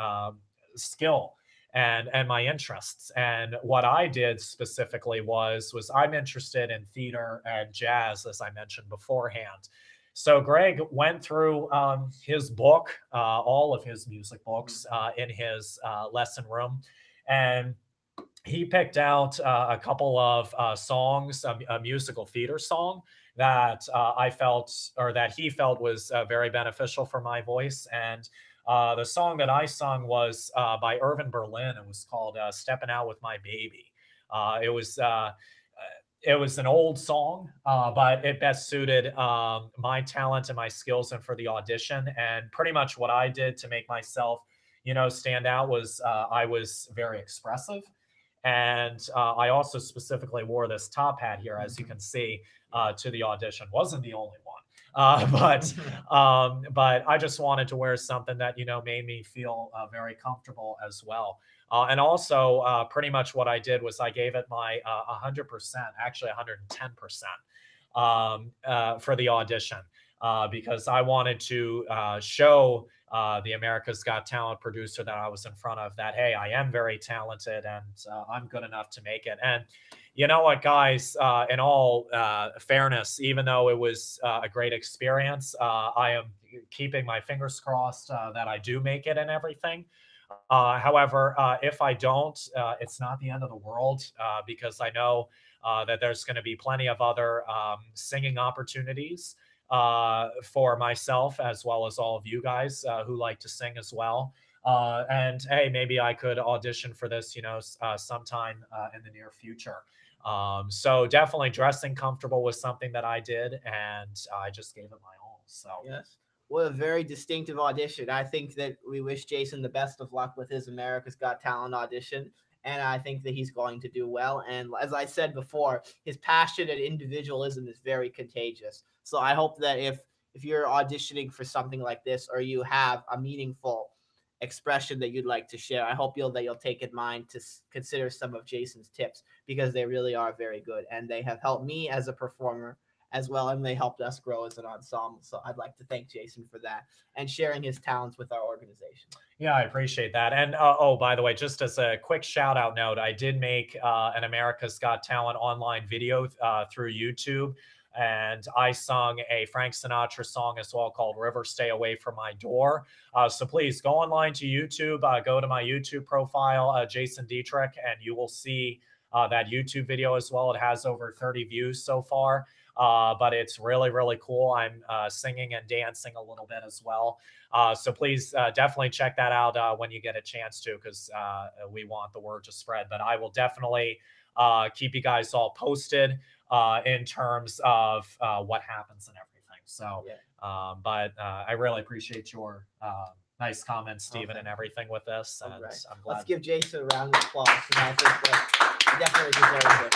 [SPEAKER 1] skill and my interests. And what I did specifically was I'm interested in theater and jazz, as I mentioned beforehand. So Greg went through his book, all of his music books in his lesson room, and he picked out a couple of songs, a musical theater song that I felt, or that he felt was very beneficial for my voice. And the song that I sung was by Irving Berlin. It was called "Stepping Out with My Baby." It was an old song, but it best suited my talent and my skills and for the audition. And pretty much what I did to make myself, stand out was I was very expressive. And I also specifically wore this top hat here, as you can see, to the audition. Wasn't the only one. But I just wanted to wear something that, made me feel very comfortable as well. And also, pretty much what I did was I gave it my 100%, actually 110% for the audition, because I wanted to show the America's Got Talent producer that I was in front of that, hey, I am very talented and I'm good enough to make it. And you know what, guys, in all fairness, even though it was a great experience, I am keeping my fingers crossed that I do make it and everything. However, if I don't, it's not the end of the world, because I know that there's going to be plenty of other singing opportunities for myself, as well as all of you guys who like to sing as well. And hey, maybe I could audition for this, sometime in the near future. So definitely dressing comfortable was something that I did, and I just gave it my all. So
[SPEAKER 2] Yes. What a very distinctive audition. I think that we wish Jason the best of luck with his America's Got Talent audition. And I think that he's going to do well. And as I said before, his passion and individualism is very contagious. So I hope that if you're auditioning for something like this, or you have a meaningful expression that you'd like to share, I hope you'll take in mind to consider some of Jason's tips, because they really are very good, and they have helped me as a performer as well, and they helped us grow as an ensemble. So I'd like to thank Jason for that and sharing his talents with our organization.
[SPEAKER 1] yeah, I appreciate that. And oh, by the way, just as a quick shout out note, I did make an America's Got Talent online video through YouTube. And I sung a Frank Sinatra song as well called River Stay Away From My Door. So please go online to YouTube, go to my YouTube profile, Jason Dietrich, and you will see that YouTube video as well. It has over 30 views so far. But it's really, really cool. I'm singing and dancing a little bit as well. So please definitely check that out when you get a chance to, because we want the word to spread. But I will definitely keep you guys all posted in terms of what happens and everything. So,
[SPEAKER 2] Yeah.
[SPEAKER 1] but I really appreciate your nice comments, Stephen, and everything with this. And
[SPEAKER 2] Right.
[SPEAKER 1] I'm glad.
[SPEAKER 2] Let's give Jason a round of applause. And I think that he definitely deserves it.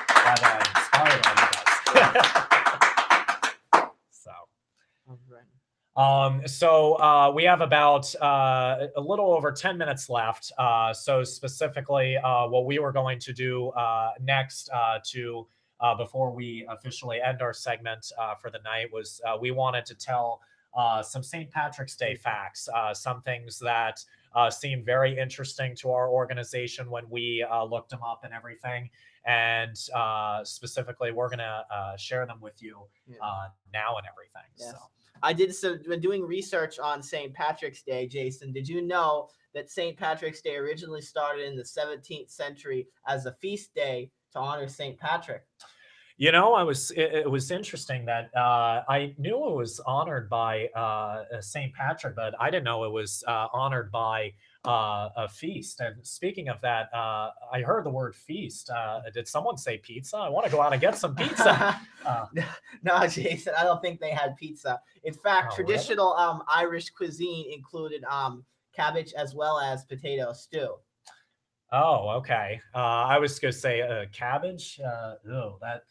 [SPEAKER 1] Glad I inspired all you guys. So.
[SPEAKER 2] All right.
[SPEAKER 1] We have about a little over 10 minutes left. So specifically, what we were going to do next before we officially end our segment for the night was we wanted to tell some St. Patrick's Day facts, some things that seemed very interesting to our organization when we looked them up and everything. And specifically, we're going to share them with you now and everything.
[SPEAKER 2] Yes.
[SPEAKER 1] So.
[SPEAKER 2] I did when doing research on St. Patrick's Day, Jason, did you know that St. Patrick's Day originally started in the 17th century as a feast day to honor St. Patrick?
[SPEAKER 1] You know, it was interesting that I knew it was honored by St. Patrick, but I didn't know it was honored by a feast. And speaking of that, I heard the word feast. Did someone say pizza? I want to go out and get some pizza.
[SPEAKER 2] No, Jason, I don't think they had pizza. In fact, traditional really? Irish cuisine included cabbage as well as potato stew.
[SPEAKER 1] Oh, okay. I was going to say cabbage. That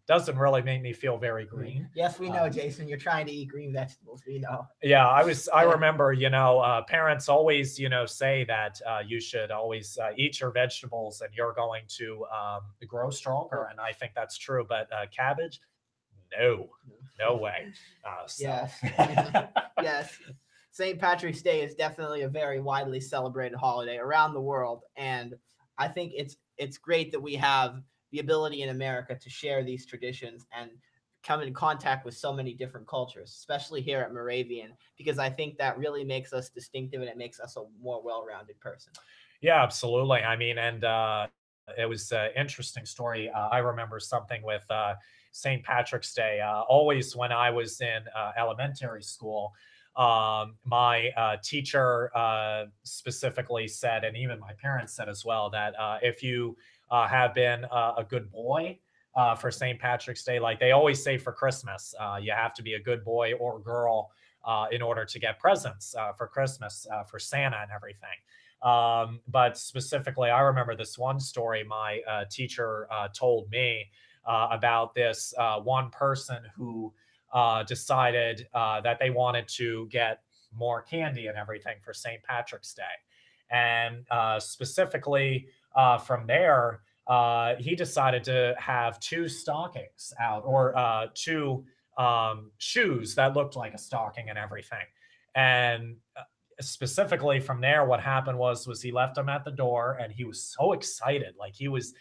[SPEAKER 1] doesn't really make me feel very green.
[SPEAKER 2] Yes, we know, Jason. You're trying to eat green vegetables. We know.
[SPEAKER 1] Yeah, I remember, parents always, say that you should always eat your vegetables and you're going to grow stronger. And I think that's true. But cabbage, no way.
[SPEAKER 2] Yes. Yes. St. Patrick's Day is definitely a very widely celebrated holiday around the world. And I think it's great that we have the ability in America to share these traditions and come in contact with so many different cultures, especially here at Moravian, because I think that really makes us distinctive and it makes us a more well-rounded person.
[SPEAKER 1] Yeah, absolutely. I mean, and it was an interesting story. I remember something with St. Patrick's Day. Always when I was in elementary school, my teacher specifically said, and even my parents said as well, that if you have been a good boy for St. Patrick's Day, like they always say for Christmas, you have to be a good boy or girl in order to get presents for Christmas for Santa and everything. But specifically, I remember this one story my teacher told me about this one person who decided that they wanted to get more candy and everything for St. Patrick's Day. And specifically from there, he decided to have two stockings out, or two shoes that looked like a stocking and everything. And specifically from there, what happened was he left them at the door, and he was so excited. Like he was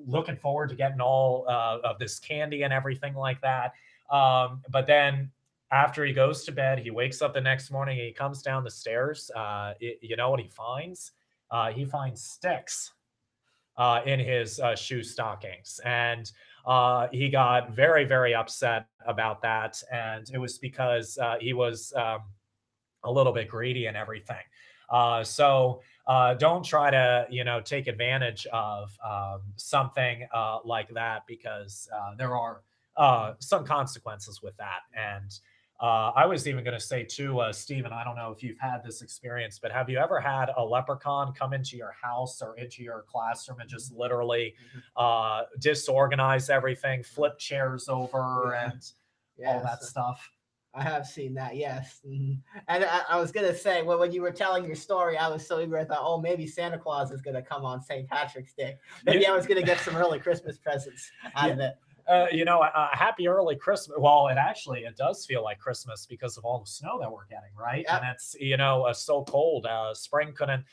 [SPEAKER 1] looking forward to getting all of this candy and everything like that. But then after he goes to bed, he wakes up the next morning, he comes down the stairs. You know what he finds? He finds sticks in his shoe stockings. And he got very, very upset about that. And it was because he was a little bit greedy and everything. So don't try to, take advantage of something like that, because there are some consequences with that. And I was even going to say too, Stephen, I don't know if you've had this experience, but have you ever had a leprechaun come into your house or into your classroom and just literally disorganize everything, flip chairs over, and all that stuff?
[SPEAKER 2] I have seen that, yes. And I was gonna say, well, when you were telling your story, I was so eager. I thought, oh, maybe Santa Claus is gonna come on St. Patrick's Day. Maybe I was gonna get some early Christmas presents out of it.
[SPEAKER 1] Happy early Christmas. Well, it does feel like Christmas because of all the snow that we're getting, right?
[SPEAKER 2] Yep.
[SPEAKER 1] And it's so cold. Spring couldn't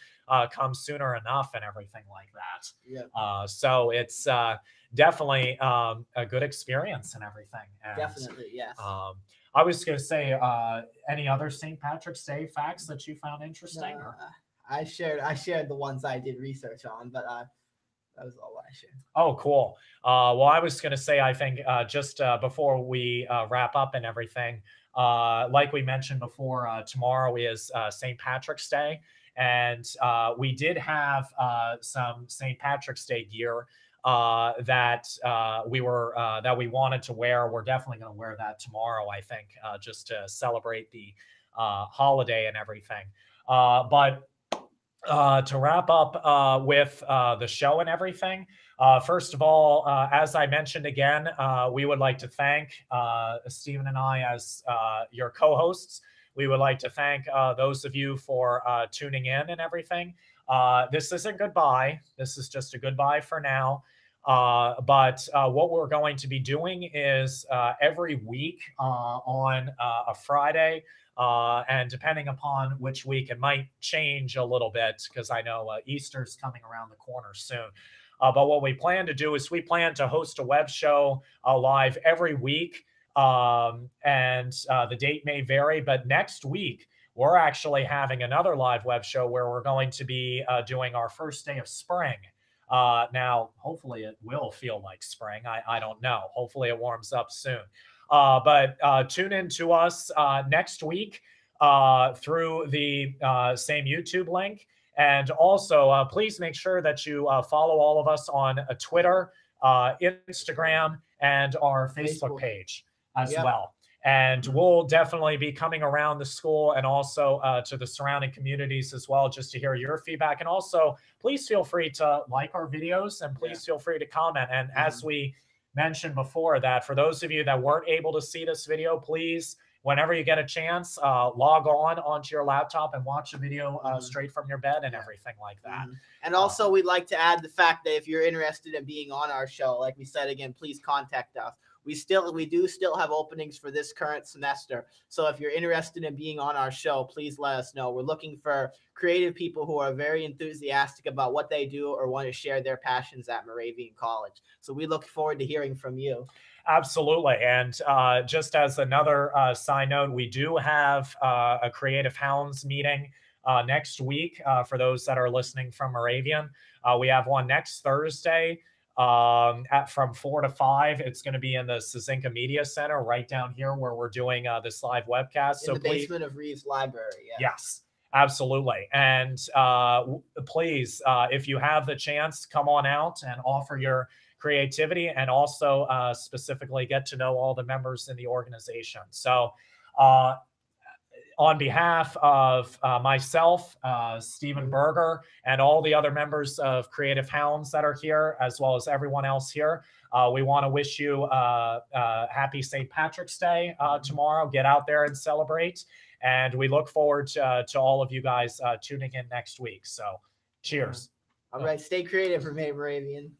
[SPEAKER 1] come sooner enough, and everything like that.
[SPEAKER 2] Yeah.
[SPEAKER 1] So it's definitely a good experience and everything. And,
[SPEAKER 2] Definitely, yes.
[SPEAKER 1] I was going to say, any other St. Patrick's Day facts that you found interesting?
[SPEAKER 2] I shared the ones I did research on, but that was all I shared.
[SPEAKER 1] Oh, cool. Well, I was going to say, I think just before we wrap up and everything, like we mentioned before, tomorrow is St. Patrick's Day. And we did have some St. Patrick's Day gear that we wanted to wear. We're definitely going to wear that tomorrow, I think, just to celebrate the holiday and everything. But to wrap up with the show and everything, first of all, as I mentioned again, we would like to thank Stephen and I as your co-hosts. We would like to thank those of you for tuning in and everything. This isn't goodbye. This is just a goodbye for now. But what we're going to be doing is every week on a Friday, and depending upon which week, it might change a little bit, because I know Easter's coming around the corner soon. But what we plan to do is we plan to host a web show live every week. And the date may vary, but next week, we're actually having another live web show where we're going to be doing our first day of spring. Now, hopefully it will feel like spring. I don't know. Hopefully it warms up soon. But tune in to us next week through the same YouTube link. And also, please make sure that you follow all of us on Twitter, Instagram, and our Facebook page as well. And we'll definitely be coming around the school and also to the surrounding communities as well, just to hear your feedback. And also, please feel free to like our videos, and please feel free to comment. And as we mentioned before, that for those of you that weren't able to see this video, please, whenever you get a chance, log on onto your laptop and watch a video straight from your bed and everything like that.
[SPEAKER 2] And also, we'd like to add the fact that if you're interested in being on our show, like we said again, please contact us. We do still have openings for this current semester. So if you're interested in being on our show, please let us know. We're looking for creative people who are very enthusiastic about what they do or want to share their passions at Moravian College. So we look forward to hearing from you.
[SPEAKER 1] Absolutely. And just as another side note, we do have a Creative Hounds meeting next week for those that are listening from Moravian. We have one next Thursday from 4 to 5. It's going to be in the Cizinca Media Center right down here where we're doing this live webcast.
[SPEAKER 2] In the basement of Reeves Library.
[SPEAKER 1] Yes, absolutely. And please, if you have the chance, come on out and offer your creativity, and also specifically get to know all the members in the organization. So on behalf of myself, Stephen Berger, and all the other members of Creative Hounds that are here, as well as everyone else here, we want to wish you happy St. Patrick's Day tomorrow. Get out there and celebrate. And we look forward to all of you guys tuning in next week. So cheers.
[SPEAKER 2] All right. Stay creative, Moravian.